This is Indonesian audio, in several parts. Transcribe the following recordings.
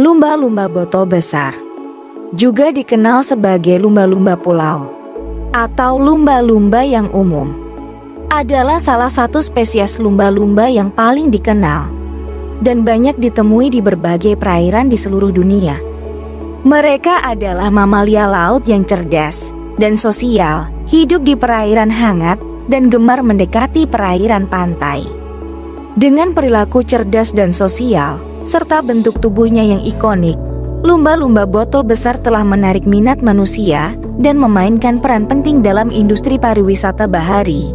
Lumba-lumba botol besar, juga dikenal sebagai lumba-lumba pulau atau lumba-lumba yang umum, adalah salah satu spesies lumba-lumba yang paling dikenal dan banyak ditemui di berbagai perairan di seluruh dunia. Mereka adalah mamalia laut yang cerdas dan sosial, hidup di perairan hangat dan gemar mendekati perairan pantai. Dengan perilaku cerdas dan sosial, serta bentuk tubuhnya yang ikonik, lumba-lumba botol besar telah menarik minat manusia dan memainkan peran penting dalam industri pariwisata bahari.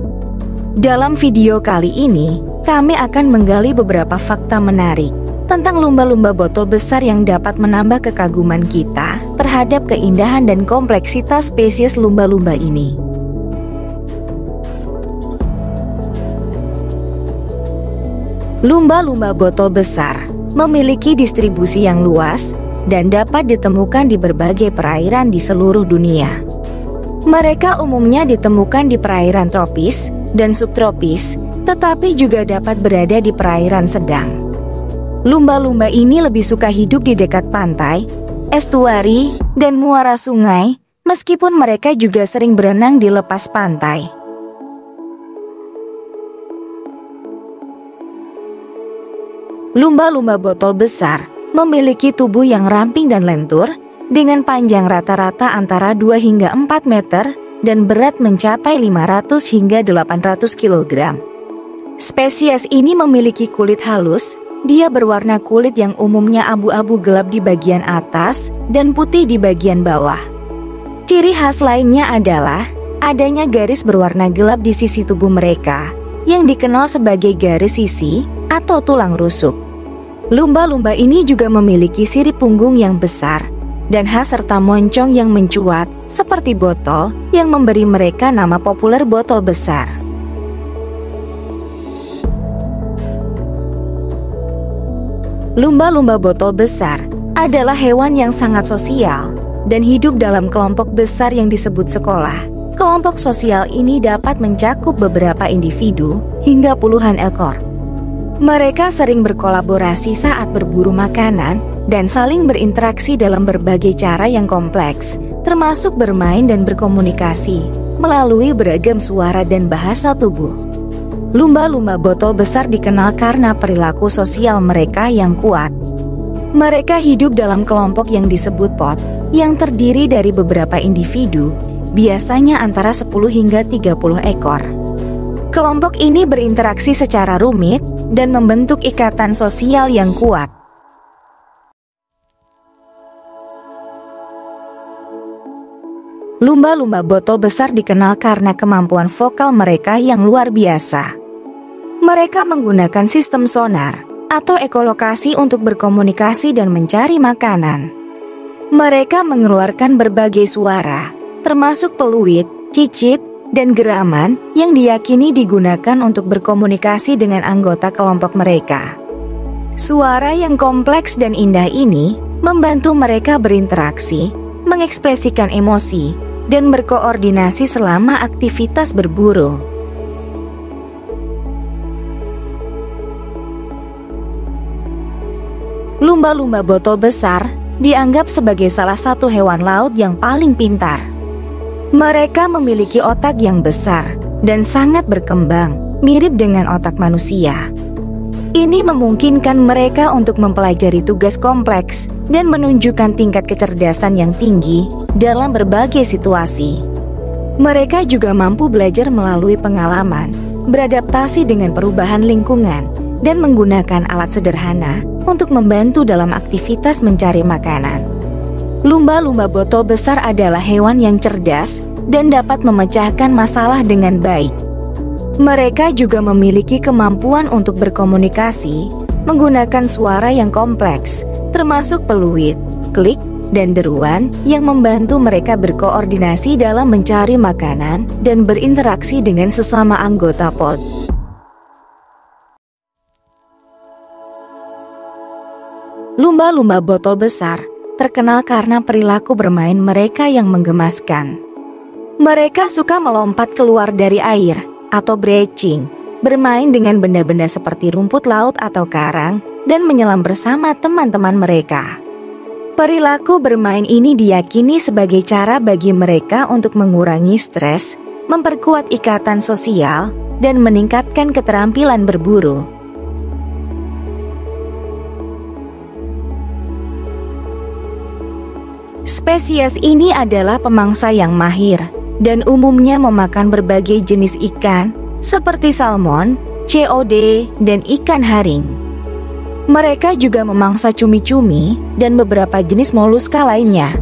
Dalam video kali ini, kami akan menggali beberapa fakta menarik tentang lumba-lumba botol besar yang dapat menambah kekaguman kita terhadap keindahan dan kompleksitas spesies lumba-lumba ini. Lumba-lumba botol besar memiliki distribusi yang luas dan dapat ditemukan di berbagai perairan di seluruh dunia. Mereka umumnya ditemukan di perairan tropis dan subtropis, tetapi juga dapat berada di perairan sedang. Lumba-lumba ini lebih suka hidup di dekat pantai, estuari, dan muara sungai, meskipun mereka juga sering berenang di lepas pantai. Lumba-lumba botol besar memiliki tubuh yang ramping dan lentur, dengan panjang rata-rata antara 2 hingga 4 meter dan berat mencapai 500 hingga 800 kg. Spesies ini memiliki kulit halus, dia berwarna kulit yang umumnya abu-abu gelap di bagian atas dan putih di bagian bawah. Ciri khas lainnya adalah adanya garis berwarna gelap di sisi tubuh mereka, yang dikenal sebagai garis sisi atau tulang rusuk. Lumba-lumba ini juga memiliki sirip punggung yang besar dan khas serta moncong yang mencuat seperti botol yang memberi mereka nama populer botol besar. Lumba-lumba botol besar adalah hewan yang sangat sosial dan hidup dalam kelompok besar yang disebut sekolah. Kelompok sosial ini dapat mencakup beberapa individu hingga puluhan ekor. Mereka sering berkolaborasi saat berburu makanan dan saling berinteraksi dalam berbagai cara yang kompleks, termasuk bermain dan berkomunikasi melalui beragam suara dan bahasa tubuh. Lumba-lumba botol besar dikenal karena perilaku sosial mereka yang kuat. Mereka hidup dalam kelompok yang disebut pod, yang terdiri dari beberapa individu, biasanya antara 10 hingga 30 ekor. Kelompok ini berinteraksi secara rumit dan membentuk ikatan sosial yang kuat. Lumba-lumba botol besar dikenal karena kemampuan vokal mereka yang luar biasa. Mereka menggunakan sistem sonar atau ekolokasi untuk berkomunikasi dan mencari makanan. Mereka mengeluarkan berbagai suara, termasuk peluit, cicit, dan geraman yang diyakini digunakan untuk berkomunikasi dengan anggota kelompok mereka. Suara yang kompleks dan indah ini membantu mereka berinteraksi, mengekspresikan emosi, dan berkoordinasi selama aktivitas berburu. Lumba-lumba botol besar dianggap sebagai salah satu hewan laut yang paling pintar. Mereka memiliki otak yang besar dan sangat berkembang, mirip dengan otak manusia. Ini memungkinkan mereka untuk mempelajari tugas kompleks dan menunjukkan tingkat kecerdasan yang tinggi dalam berbagai situasi. Mereka juga mampu belajar melalui pengalaman, beradaptasi dengan perubahan lingkungan, dan menggunakan alat sederhana untuk membantu dalam aktivitas mencari makanan. Lumba-lumba botol besar adalah hewan yang cerdas dan dapat memecahkan masalah dengan baik. Mereka juga memiliki kemampuan untuk berkomunikasi menggunakan suara yang kompleks, termasuk peluit, klik, dan deruan yang membantu mereka berkoordinasi dalam mencari makanan dan berinteraksi dengan sesama anggota pod. Lumba-lumba botol besar terkenal karena perilaku bermain mereka yang menggemaskan. Mereka suka melompat keluar dari air atau breaching, bermain dengan benda-benda seperti rumput laut atau karang, dan menyelam bersama teman-teman mereka. Perilaku bermain ini diyakini sebagai cara bagi mereka untuk mengurangi stres, memperkuat ikatan sosial, dan meningkatkan keterampilan berburu. Spesies ini adalah pemangsa yang mahir dan umumnya memakan berbagai jenis ikan seperti salmon, COD, dan ikan haring. Mereka juga memangsa cumi-cumi dan beberapa jenis moluska lainnya.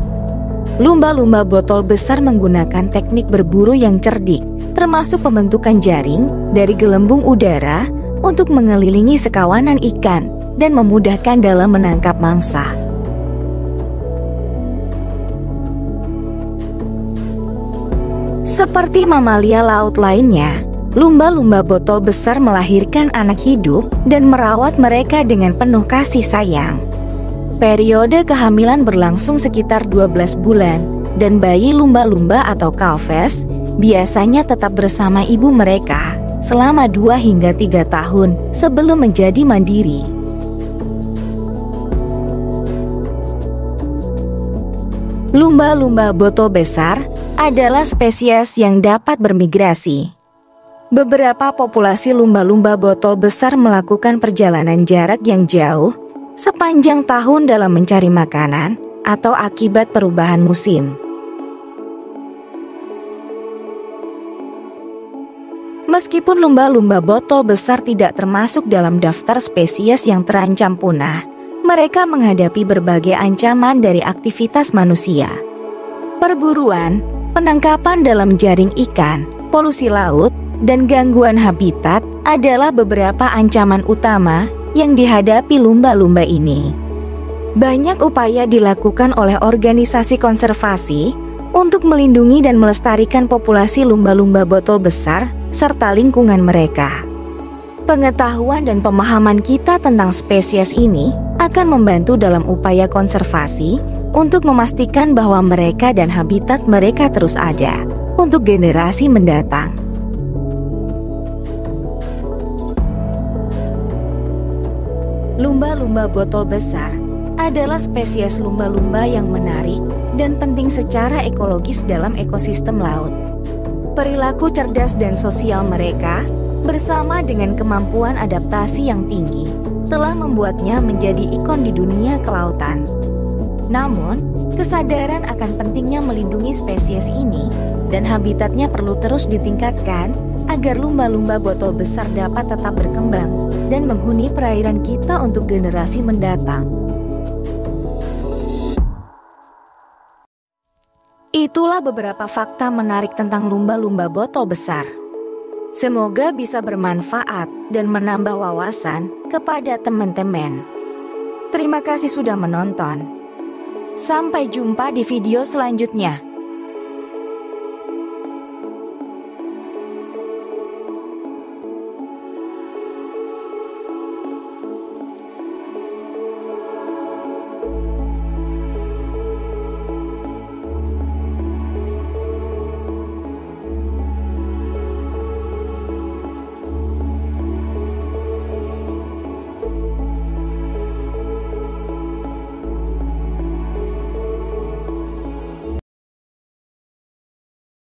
Lumba-lumba botol besar menggunakan teknik berburu yang cerdik, termasuk pembentukan jaring dari gelembung udara untuk mengelilingi sekawanan ikan dan memudahkan dalam menangkap mangsa. Seperti mamalia laut lainnya, lumba-lumba botol besar melahirkan anak hidup dan merawat mereka dengan penuh kasih sayang. Periode kehamilan berlangsung sekitar 12 bulan dan bayi lumba-lumba atau kalves biasanya tetap bersama ibu mereka selama 2 hingga 3 tahun sebelum menjadi mandiri. Lumba-lumba botol besar adalah spesies yang dapat bermigrasi. Beberapa populasi lumba-lumba botol besar melakukan perjalanan jarak yang jauh sepanjang tahun dalam mencari makanan atau akibat perubahan musim. Meskipun lumba-lumba botol besar tidak termasuk dalam daftar spesies yang terancam punah, mereka menghadapi berbagai ancaman dari aktivitas manusia. Perburuan, penangkapan dalam jaring ikan, polusi laut, dan gangguan habitat adalah beberapa ancaman utama yang dihadapi lumba-lumba ini. Banyak upaya dilakukan oleh organisasi konservasi untuk melindungi dan melestarikan populasi lumba-lumba botol besar serta lingkungan mereka. Pengetahuan dan pemahaman kita tentang spesies ini akan membantu dalam upaya konservasi untuk memastikan bahwa mereka dan habitat mereka terus ada untuk generasi mendatang. Lumba-lumba botol besar adalah spesies lumba-lumba yang menarik dan penting secara ekologis dalam ekosistem laut. Perilaku cerdas dan sosial mereka, bersama dengan kemampuan adaptasi yang tinggi, telah membuatnya menjadi ikon di dunia kelautan. Namun, kesadaran akan pentingnya melindungi spesies ini dan habitatnya perlu terus ditingkatkan agar lumba-lumba botol besar dapat tetap berkembang dan menghuni perairan kita untuk generasi mendatang. Itulah beberapa fakta menarik tentang lumba-lumba botol besar. Semoga bisa bermanfaat dan menambah wawasan kepada teman-teman. Terima kasih sudah menonton. Sampai jumpa di video selanjutnya.